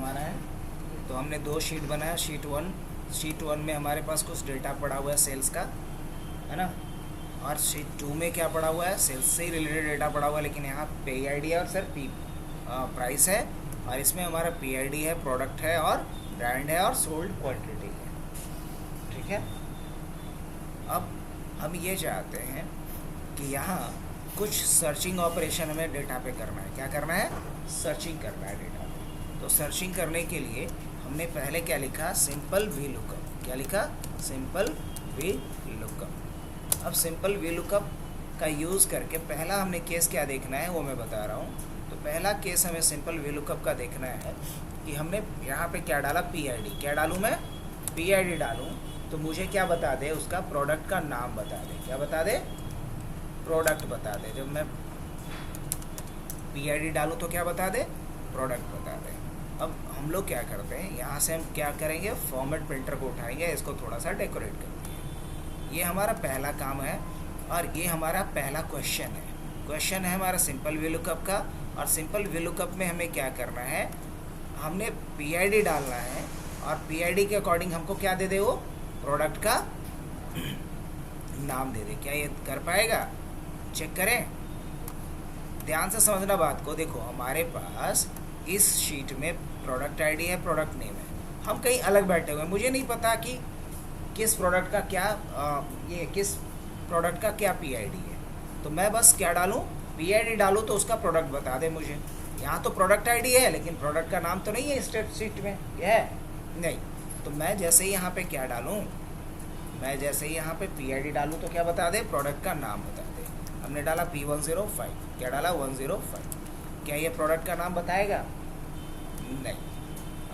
हमारा है। तो हमने 2 शीट बनाया। शीट वन में हमारे पास कुछ डेटा पड़ा हुआ है सेल्स का, है ना, और शीट 2 में क्या पड़ा हुआ है, सेल्स से ही रिलेटेड डेटा पड़ा हुआ है, लेकिन यहाँ PID है और सर प्राइस है, और इसमें हमारा PID है, प्रोडक्ट है और ब्रांड है और सोल्ड क्वांटिटी है। ठीक है। अब हम ये चाहते हैं कि यहाँ कुछ सर्चिंग ऑपरेशन हमें डेटा पे करना है। क्या करना है? सर्चिंग करना है डेटा पे। तो सर्चिंग करने के लिए हमने पहले क्या लिखा? Simple we lookup. क्या लिखा? Simple we lookup. अब सिंपल वी लुकअप का यूज़ करके पहला हमने केस क्या देखना है वो मैं बता रहा हूँ। तो पहला केस हमें सिंपल वी लुकअप का देखना है कि हमने यहाँ पे क्या डाला? PID। क्या डालूँ मैं? PID डालूँ तो मुझे क्या बता दे? उसका प्रोडक्ट का नाम बता दे। क्या बता दे? प्रोडक्ट बता दे। जब मैं PID डालूँ तो क्या बता दे? प्रोडक्ट बता दे। अब हम लोग क्या करते हैं, यहाँ से हम क्या करेंगे? फॉर्मेट प्रिंटर को उठाएंगे, इसको थोड़ा सा डेकोरेट करेंगे। ये हमारा पहला काम है और ये हमारा पहला क्वेश्चन है। क्वेश्चन है हमारा सिंपल वी लुकअप का, और सिंपल वी लुकअप में हमें क्या करना है? हमने PID डालना है और PID के अकॉर्डिंग हमको क्या दे दे? वो प्रोडक्ट का नाम दे दे। क्या ये कर पाएगा? चेक करें, ध्यान से समझना बात को। देखो हमारे पास इस शीट में प्रोडक्ट ID है, प्रोडक्ट नेम है। हम कहीं अलग बैठे हुए हैं, मुझे नहीं पता कि किस प्रोडक्ट का क्या किस प्रोडक्ट का क्या PID है। तो मैं बस क्या डालूं? PID डालूं तो उसका प्रोडक्ट बता दे मुझे। यहाँ तो प्रोडक्ट ID है लेकिन प्रोडक्ट का नाम तो नहीं है शीट में, यह है नहीं। तो मैं जैसे ही यहाँ पे क्या डालूं? मैं जैसे ही यहाँ पे PID डालूं तो क्या बता दे? प्रोडक्ट का नाम बता दे। हमने डाला P105। क्या डाला? 105। क्या ये प्रोडक्ट का नाम बताएगा? नहीं।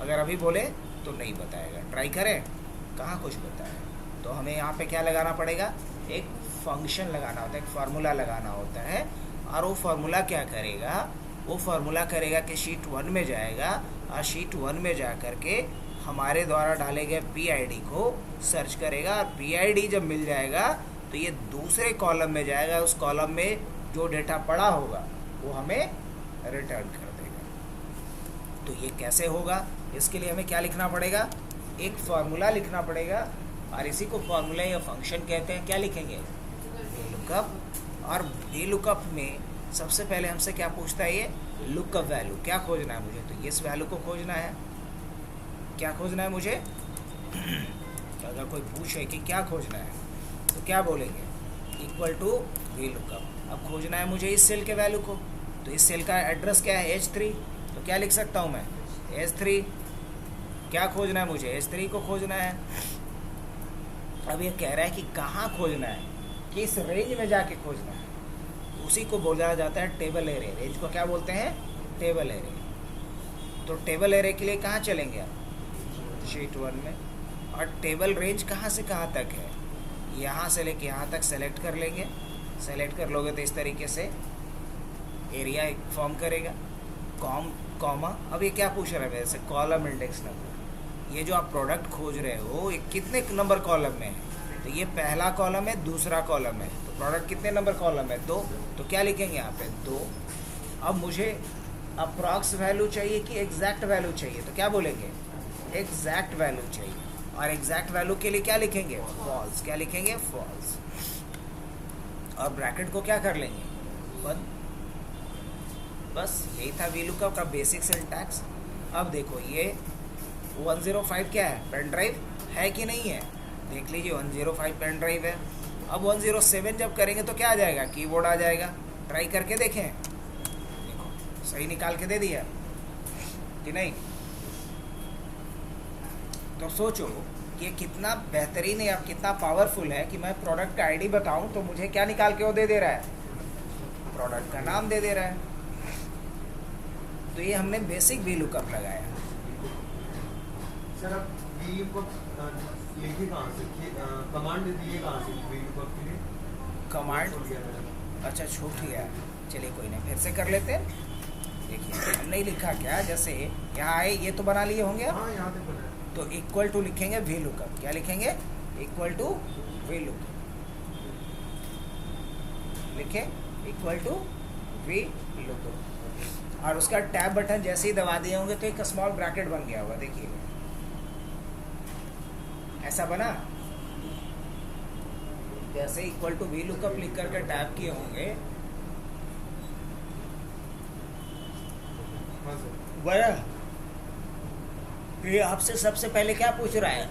अगर अभी बोले तो नहीं बताएगा। ट्राई करें, कहाँ कुछ बताए। तो हमें यहाँ पे क्या लगाना पड़ेगा? एक फंक्शन लगाना होता है, एक फार्मूला लगाना होता है। और वो फार्मूला क्या करेगा? वो फार्मूला करेगा कि शीट 1 में जाएगा और शीट 1 में जा कर के हमारे द्वारा डाले गए PID को सर्च करेगा, और PID जब मिल जाएगा तो ये दूसरे कॉलम में जाएगा। उस कॉलम में जो डेटा पड़ा होगा वो हमें रिटर्न कर देगा। तो ये कैसे होगा? इसके लिए हमें क्या लिखना पड़ेगा? एक फार्मूला लिखना पड़ेगा, और इसी को फार्मूला या फंक्शन कहते हैं। क्या लिखेंगे? V lookup. और वी लुकअप में सबसे पहले हमसे क्या पूछता है? ये लुकअप वैल्यू। क्या खोजना है मुझे? तो इस वैल्यू को खोजना है। क्या खोजना है मुझे? अगर कोई पूछे कि क्या खोजना है तो क्या बोलेंगे? Equal to V lookup. अब खोजना है मुझे इस सेल के वैल्यू को, तो इस सेल का एड्रेस क्या है? H3। तो क्या लिख सकता हूँ मैं? H3। क्या खोजना है मुझे? H3 को खोजना है। अब ये कह रहा है कि कहाँ खोजना है, किस रेंज में जाके खोजना है। उसी को बोला जाता है टेबल एरे। रेंज को क्या बोलते हैं? Table array. तो टेबल एरे के लिए कहाँ चलेंगे आप? शीट 1 में। और टेबल रेंज कहाँ से कहाँ तक है? यहाँ से लेके यहाँ तक सेलेक्ट कर लेंगे। सेलेक्ट कर लोगे तो इस तरीके से एरिया एक फॉर्म करेगा। कॉमा। अब ये क्या पूछ रहा है मेरे से? Column index number. ये जो आप प्रोडक्ट खोज रहे हो ये कितने नंबर कॉलम में है? तो ये पहला कॉलम है, दूसरा कॉलम है। तो प्रोडक्ट कितने नंबर कॉलम है? 2। तो क्या लिखेंगे यहाँ पे? 2। अब मुझे अप्रॉक्स वैल्यू चाहिए कि एग्जैक्ट वैल्यू चाहिए? तो क्या बोलेंगे? एग्जैक्ट वैल्यू चाहिए। और एग्जैक्ट वैल्यू के लिए क्या लिखेंगे? फॉल्स। क्या लिखेंगे? फॉल्स। और ब्रैकेट को क्या कर लेंगे? बंद। बस यही था वी लुकअप का बेसिक सिंटैक्स। अब देखो ये 105 क्या है? पेन ड्राइव है कि नहीं है? देख लीजिए 105 पेन ड्राइव है। अब 107 जब करेंगे तो क्या आ जाएगा? कीबोर्ड आ जाएगा। ट्राई करके देखें। देखो सही निकाल के दे दिया कि नहीं? तो सोचो कि ये कितना बेहतरीन है, अब कितना पावरफुल है कि मैं प्रोडक्ट का ID बताऊं तो मुझे क्या निकाल के वो दे दे रहा है? प्रोडक्ट का नाम दे दे रहा है। तो ये हमने बेसिक वी लुकअप लगाया। सर अब वी लुकअप लिखे कहाँ से? कमांड दिए कहाँ से वी लुकअप के लिए? कमांड अच्छा छूट गया। चलिए कोई नहीं, फिर से कर लेते हैं। देखिए हमने ही लिखा क्या, जैसे यहाँ आए ये तो बना लिए होंगे। हाँ यहाँ पे बना है। तो इक्वल टू लिखेंगे वी लुकअप। क्या लिखेंगे? Equal to V lookup. लिखे इक्वल टू वी लुकअप, और उसका टैब बटन जैसे ही दबा दिए होंगे तो एक स्मॉल ब्रैकेट बन गया होगा, देखिए ऐसा बना। जैसे इक्वल टू वी लुकअप लिख करके टैब किए होंगे, हाँ सर। बड़ा ये आपसे सबसे पहले क्या पूछ रहा है?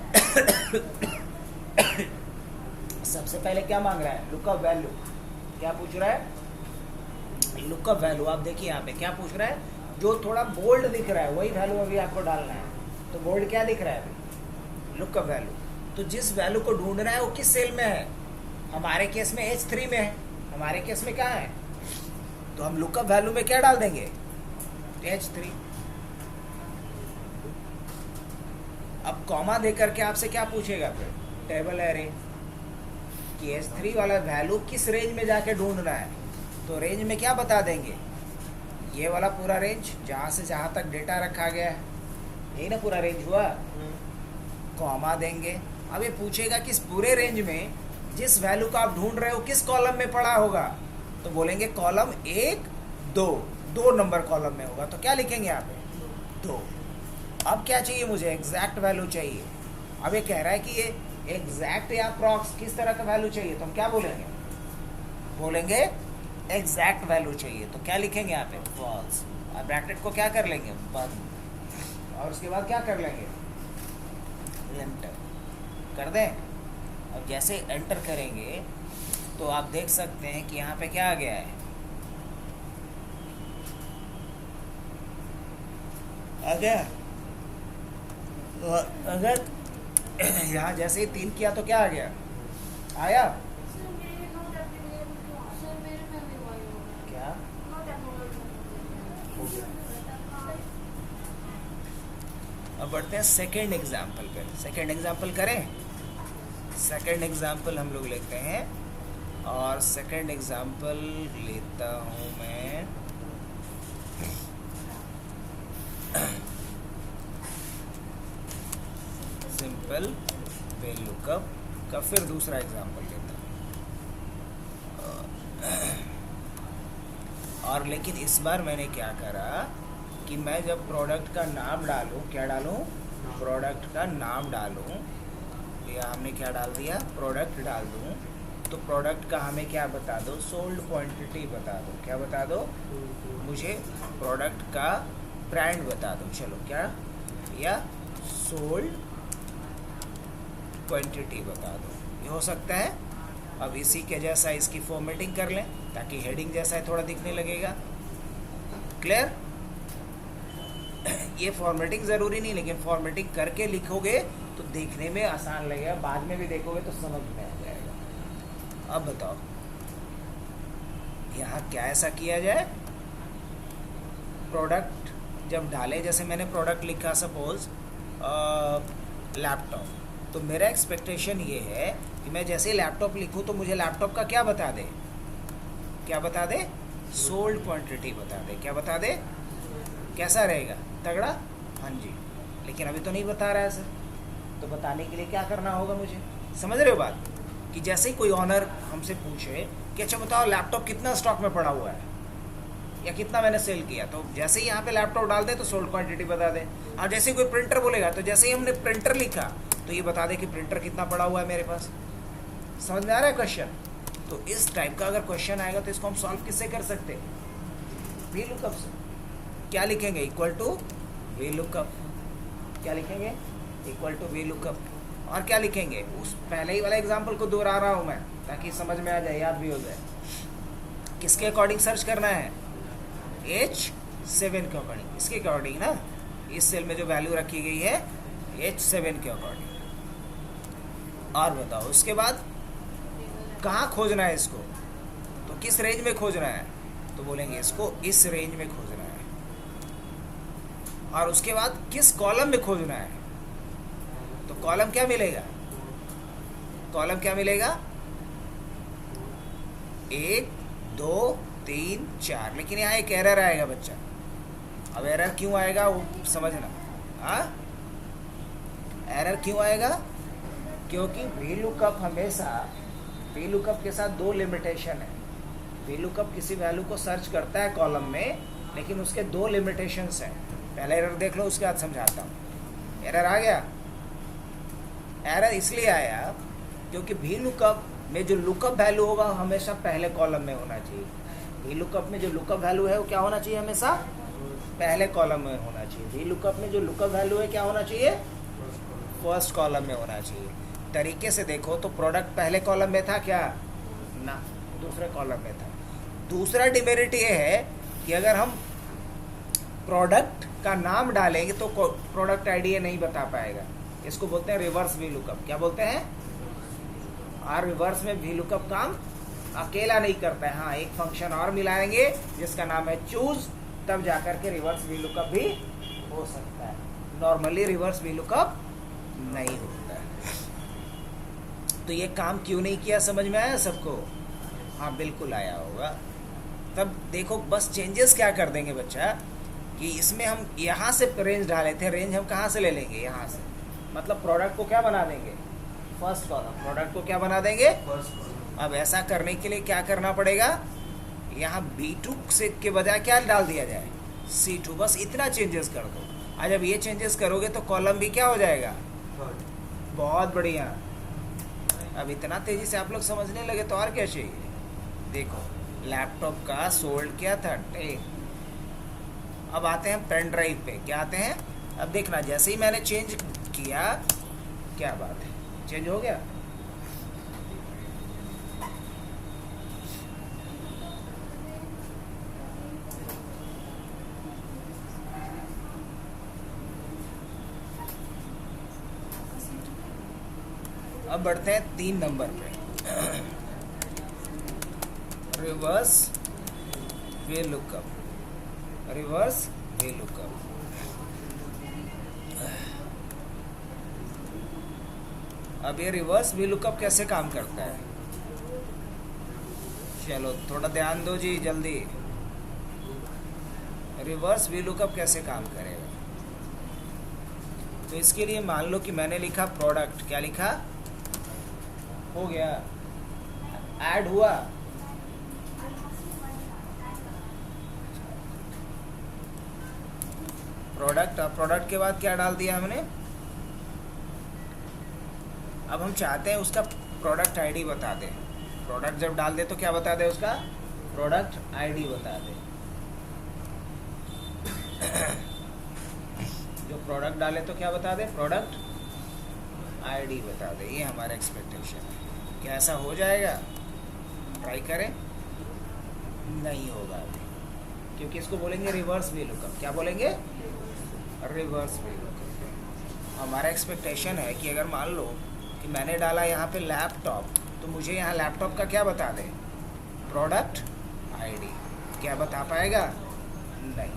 सबसे पहले क्या मांग रहा है? Lookup value. क्या पूछ रहा है? Lookup value. आप देखिए यहाँ पे क्या पूछ रहा है, जो थोड़ा बोल्ड दिख रहा है वही वैल्यू अभी आपको डालना है। तो बोल्ड क्या दिख रहा है अभी? Lookup value. तो जिस वैल्यू को ढूंढना है वो किस सेल में है? हमारे केस में H3 में है। हमारे केस में क्या है? तो हम लुकअप वैल्यू में क्या डाल देंगे? H3। अब कॉमा देकर के आपसे क्या पूछेगा फिर? टेबल एरे कि H3 वाला वैल्यू किस रेंज में जाके ढूंढना है। तो रेंज में क्या बता देंगे? ये वाला पूरा रेंज जहाँ से जहाँ तक डेटा रखा गया है, यही ना पूरा रेंज हुआ। कॉमा देंगे। अब ये पूछेगा कि इस पूरे रेंज में जिस वैल्यू का आप ढूंढ रहे हो किस कॉलम में पड़ा होगा। तो बोलेंगे कॉलम 1 2, 2 नंबर कॉलम में होगा। तो क्या लिखेंगे यहाँ पे? 2। अब क्या चाहिए मुझे? एग्जैक्ट वैल्यू चाहिए। अब ये कह रहा है कि ये एग्जैक्ट या अप्रॉक्स किस तरह का वैल्यू चाहिए। तो हम क्या बोलेंगे? बोलेंगे एग्जैक्ट वैल्यू चाहिए। तो क्या लिखेंगे यहाँ पे? फॉल्स। और ब्रैकेट को क्या कर लेंगे? बंद। और उसके बाद क्या कर लेंगे? एंटर कर दें। अब जैसे एंटर करेंगे तो आप देख सकते हैं कि यहाँ पे क्या आ गया है? आ गया। अगर यहाँ जैसे ही 3 किया तो क्या आ गया? आया क्या? अब बढ़ते हैं सेकेंड एग्जाम्पल पे। सेकेंड एग्जाम्पल करें। सेकेंड एग्जाम्पल हम लोग लेते हैं, और सेकेंड एग्जाम्पल लेता हूँ मैं सिंपल वे लुकअप का। फिर दूसरा एग्जाम्पल लेता हूँ, और लेकिन इस बार मैंने क्या करा कि मैं जब प्रोडक्ट का नाम डालूं, क्या डालूं? प्रोडक्ट का नाम डालूं, या हमने क्या डाल दिया? प्रोडक्ट डाल दूं, तो प्रोडक्ट का हमें क्या बता दो? सोल्ड क्वांटिटी बता दो। क्या बता दो? मुझे प्रोडक्ट का ब्रांड बता दो। चलो क्या? या सोल्ड क्वांटिटी बता दो। ये हो सकता है। अब इसी के जैसा इसकी फॉर्मेटिंग कर लें ताकि हेडिंग जैसा थोड़ा दिखने लगेगा। क्लियर? ये फॉर्मेटिंग ज़रूरी नहीं, लेकिन फॉर्मेटिंग करके लिखोगे तो देखने में आसान लगेगा, बाद में भी देखोगे तो समझ में आ जाएगा। अब बताओ यहाँ क्या ऐसा किया जाए? प्रोडक्ट जब डाले, जैसे मैंने प्रोडक्ट लिखा सपोज लैपटॉप, तो मेरा एक्सपेक्टेशन ये है कि मैं जैसे लैपटॉप लिखूँ तो मुझे लैपटॉप का क्या बता दे? क्या बता दे? सोल्ड क्वांटिटी बता दे। क्या बता दे? कैसा रहेगा? तगड़ा? हाँ जी। लेकिन अभी तो नहीं बता रहा है सर। तो बताने के लिए क्या करना होगा मुझे? समझ रहे हो बात? कि जैसे ही कोई ऑनर हमसे पूछे कि अच्छा बताओ लैपटॉप कितना स्टॉक में पड़ा हुआ है या कितना मैंने सेल किया, तो जैसे ही यहाँ पे लैपटॉप डाल दे तो सोल्ड क्वांटिटी बता दे। और जैसे ही कोई प्रिंटर बोलेगा तो जैसे ही हमने प्रिंटर लिखा तो ये बता दे कि प्रिंटर कितना पड़ा हुआ है मेरे पास। समझ में आ रहा है क्वेश्चन? तो इस टाइप का अगर क्वेश्चन आएगा तो इसको हम सॉल्व किससे कर सकते हैं? वी लुकअप से। क्या लिखेंगे? Equal to V lookup. क्या लिखेंगे? Equal to V lookup. और क्या लिखेंगे? उस पहले ही वाला एग्जाम्पल को दोहरा रहा हूँ मैं ताकि समझ में आ जाए, याद भी हो जाए। किसके अकॉर्डिंग सर्च करना है? H7 के अकॉर्डिंग। इसके अकॉर्डिंग ना, इस सेल में जो वैल्यू रखी गई है H7 के अकॉर्डिंग। और बताओ उसके बाद कहाँ खोजना है इसको? तो किस रेंज में खोजना है? तो बोलेंगे इसको इस रेंज में खोजना है। और उसके बाद किस कॉलम में खोजना है? तो कॉलम क्या मिलेगा? कॉलम क्या मिलेगा? 1 2 3 4। लेकिन यहाँ एक एरर आएगा बच्चा। अब एरर क्यों आएगा वो समझना। हाँ, एरर क्यों आएगा? क्योंकि वी लुकअप हमेशा, वी लुकअप के साथ 2 लिमिटेशन है। वी लुकअप किसी वैल्यू को सर्च करता है कॉलम में, लेकिन उसके दो लिमिटेशंस हैं। पहले एरर देख लो, उसके बाद समझाता हूँ। एरर आ गया। एरर इसलिए आया क्योंकि वी लुकअप में जो लुकअप वैल्यू होगा हमेशा पहले कॉलम में होना चाहिए। वी लुकअप में जो लुकअप वैल्यू है वो क्या होना चाहिए? हमेशा पहले कॉलम में होना चाहिए। वी लुकअप में जो लुकअप वैल्यू है क्या होना चाहिए? फर्स्ट कॉलम में होना चाहिए। तरीके से देखो तो प्रोडक्ट पहले कॉलम में था क्या? ना, दूसरे कॉलम में था। दूसरा डिमेरिट ये है कि अगर हम प्रोडक्ट का नाम डालेंगे तो प्रोडक्ट आईडी ये नहीं बता पाएगा। इसको बोलते हैं रिवर्स वी लुकअप। क्या बोलते हैं? और रिवर्स में वी लुकअप काम अकेला नहीं करता है। हाँ, एक फंक्शन और मिलाएंगे जिसका नाम है चूज, तब जाकर के रिवर्स वी लुकअप भी हो सकता है। नॉर्मली रिवर्स वी लुकअप नहीं होता है। तो ये काम क्यों नहीं किया, समझ में आया सबको? हाँ, बिल्कुल आया होगा। तब देखो बस चेंजेस क्या कर देंगे बच्चा, कि इसमें हम यहाँ से रेंज डाले थे, रेंज हम कहाँ से ले लेंगे? यहाँ से। मतलब प्रोडक्ट को क्या बना देंगे? First column. प्रोडक्ट को क्या बना देंगे? First column. अब ऐसा करने के लिए क्या करना पड़ेगा? यहाँ B2 से के बजाय क्या डाल दिया जाए? C2। बस इतना चेंजेस कर दो। आज जब ये चेंजेस करोगे तो कॉलम भी क्या हो जाएगा? बहुत बढ़िया। अब इतना तेजी से आप लोग समझने लगे तो और क्या चाहिए? देखो, लैपटॉप का सोल्ड क्या था? 10। अब आते हैं पेन ड्राइव पे। क्या आते हैं? अब देखना, जैसे ही मैंने चेंज किया, क्या बात है, चेंज हो गया। अब बढ़ते हैं 3 नंबर पे। Reverse V lookup. Reverse we lookup. अब ये रिवर्स वी लुकअप कैसे काम करता है? चलो थोड़ा ध्यान दो जी, जल्दी। रिवर्स वी लुकअप कैसे काम करेगा? तो इसके लिए मान लो कि मैंने लिखा प्रोडक्ट। क्या लिखा? हो गया, ऐड हुआ। प्रोडक्ट। अब प्रोडक्ट के बाद क्या डाल दिया हमने? अब हम चाहते हैं उसका प्रोडक्ट आईडी बता दे। प्रोडक्ट जब डाल दे तो क्या बता दे? उसका प्रोडक्ट आईडी बता दे। जो प्रोडक्ट डाले तो क्या बता दे? प्रोडक्ट आईडी बता दे। ये हमारा एक्सपेक्टेशन है। क्या ऐसा हो जाएगा? ट्राई करें। नहीं होगा अभी, क्योंकि इसको बोलेंगे रिवर्स वी लुकअप। क्या बोलेंगे? Reverse V lookup. हमारा एक्सपेक्टेशन है कि अगर मान लो कि मैंने डाला यहाँ पे लैपटॉप, तो मुझे यहाँ लैपटॉप का क्या बता दे? Product ID. क्या बता पाएगा? नहीं,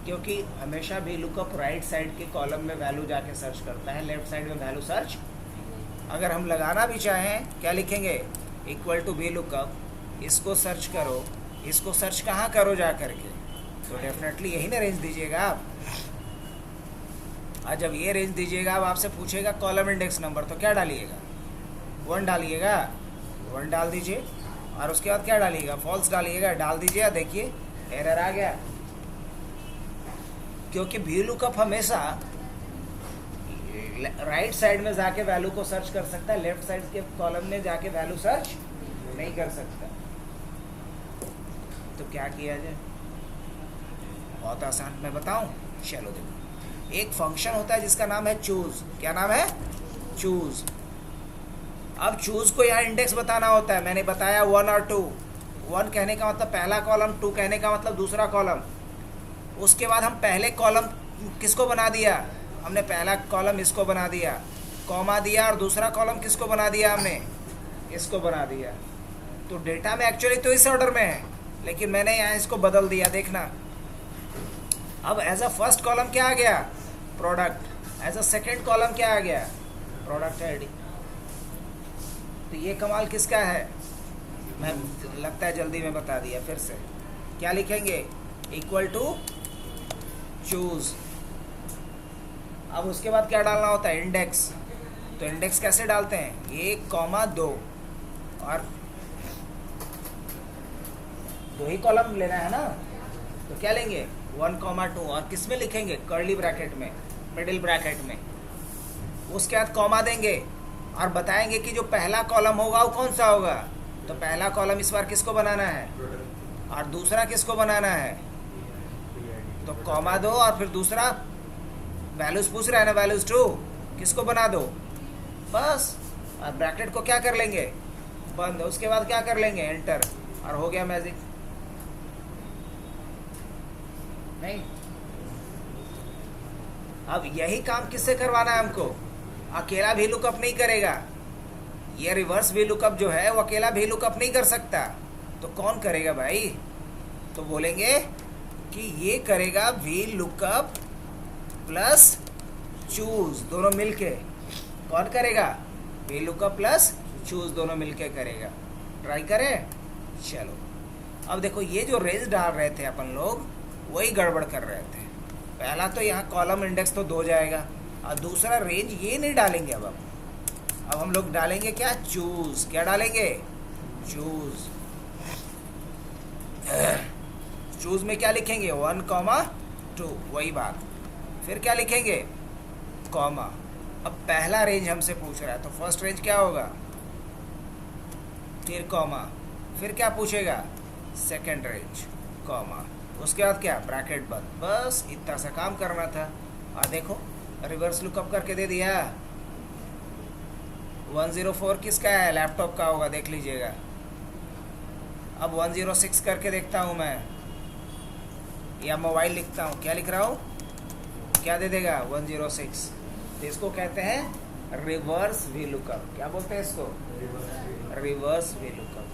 क्योंकि हमेशा भी लुकअप राइट साइड के कॉलम में वैल्यू जाके सर्च करता है, लेफ्ट साइड में वैल्यू सर्च। अगर हम लगाना भी चाहें, क्या लिखेंगे? Equal to V lookup. इसको सर्च करो। इसको सर्च कहाँ करो जा करके? तो डेफिनेटली यही ना रेंज दीजिएगा आप। आज जब ये रेंज दीजिएगा, अब आपसे पूछेगा कॉलम इंडेक्स नंबर, तो क्या डालिएगा? 1 डालिएगा। 1 डाल दीजिए। और उसके बाद क्या डालिएगा? फॉल्स डालिएगा। डाल दीजिए। देखिए एरर आ गया, क्योंकि वी लुकअप हमेशा राइट साइड में जाके वैल्यू को सर्च कर सकता है, लेफ्ट साइड के कॉलम में जाके वैल्यू सर्च नहीं कर सकता। तो क्या किया जाए? बहुत आसान, मैं बताऊं? चलो देखो, एक फंक्शन होता है जिसका नाम है चूज। क्या नाम है? चूज। अब चूज को यहाँ इंडेक्स बताना होता है। मैंने बताया 1 और 2। 1 कहने का मतलब पहला कॉलम, 2 कहने का मतलब दूसरा कॉलम। उसके बाद हम पहले कॉलम किसको बना दिया? हमने पहला कॉलम इसको बना दिया, कॉमा दिया, और दूसरा कॉलम किसको बना दिया? हमने इसको बना दिया। तो डेटा में एक्चुअली तो इस ऑर्डर में है, लेकिन मैंने यहाँ इसको बदल दिया। देखना, अब एज अ फर्स्ट कॉलम क्या आ गया? Product. As a second column क्या आ गया? Product ID. तो ये कमाल किसका है? मैं लगता है जल्दी में बता दिया। फिर से क्या लिखेंगे? Equal to choose. अब उसके बाद क्या डालना होता है? इंडेक्स। तो इंडेक्स कैसे डालते हैं? 1, 2 और दो ही कॉलम लेना है ना, तो क्या लेंगे 1,2 और किस में लिखेंगे, कर्ली ब्रैकेट में, मिडिल ब्रैकेट में। उसके बाद कॉमा देंगे और बताएंगे कि जो पहला कॉलम होगा वो कौन सा होगा। तो पहला कॉलम इस बार किसको बनाना है और दूसरा किसको बनाना है, तो कॉमा दो और फिर दूसरा वैल्यूज पूछ रहा है ना, वैल्यूज 2 किसको बना दो बस। और ब्रैकेट को क्या कर लेंगे, बंद। उसके बाद क्या कर लेंगे, एंटर, और हो गया मैजिक। नहीं, अब यही काम किससे करवाना है हमको, अकेला भी लुकअप नहीं करेगा। ये रिवर्स भी लुकअप जो है वो अकेला भी लुकअप नहीं कर सकता, तो कौन करेगा भाई, तो बोलेंगे कि ये करेगा वी लुकअप प्लस चूज, दोनों मिलके। कौन करेगा, वी लुकअप प्लस चूज दोनों मिलके करेगा। ट्राई करें, चलो। अब देखो ये जो रेंज डाल रहे थे अपन लोग वही गड़बड़ कर रहे थे। पहला तो यहाँ कॉलम इंडेक्स तो 2 जाएगा और दूसरा रेंज ये नहीं डालेंगे। अब हम लोग डालेंगे क्या, चूज। क्या डालेंगे, चूज। चूज में क्या लिखेंगे 1,2, वही बात। फिर क्या लिखेंगे, कॉमा। अब पहला रेंज हमसे पूछ रहा है तो फर्स्ट रेंज क्या होगा, फिर कॉमा, फिर क्या पूछेगा, सेकंड रेंज, कॉमा। उसके बाद क्या, ब्रैकेट बंद। बस इतना सा काम करना था। और देखो रिवर्स लुकअप करके दे दिया। 104 किसका है, लैपटॉप का होगा, देख लीजिएगा। अब 106 करके देखता हूँ मैं, या मोबाइल लिखता हूँ, क्या लिख रहा हूँ, क्या दे देगा 106। तो इसको कहते हैं रिवर्स वी लुकअप। क्या बोलते हैं इसको, रिवर्स वी लुकअप।